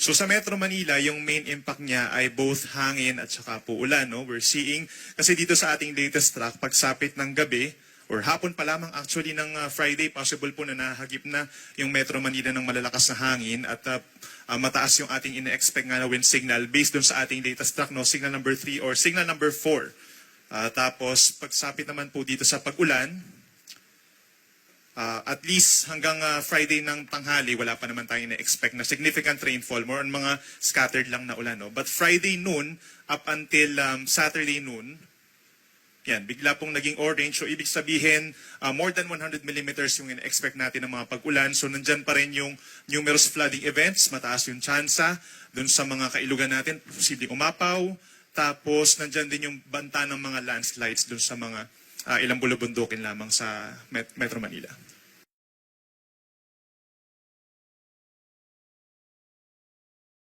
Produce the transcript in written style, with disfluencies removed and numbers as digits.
So sa Metro Manila, yung main impact niya ay both hangin at saka po ulan. No? We're seeing, kasi dito sa ating latest track, pagsapit ng gabi, or hapon pa lamang actually ng Friday, possible po na nahagip na yung Metro Manila ng malalakas na hangin at mataas yung ating ina-expect nga na wind signal based dun sa ating latest track, no? Signal number 3 or signal number 4. Tapos pagsapit naman po dito sa pag-ulan, at least hanggang Friday ng tanghali, wala pa naman tayong na-expect na significant rainfall, more on mga scattered lang na ulan. No? But Friday noon up until Saturday noon, yan, bigla pong naging orange. So ibig sabihin, more than 100 millimeters yung in-expect natin ng mga pag-ulan. So nandyan pa rin yung numerous flooding events, mataas yung tsansa, dun sa mga kailugan natin, posibleng umapaw. Tapos nandyan din yung banta ng mga landslides dun sa mga ilang bulubundukin lamang sa Metro Manila.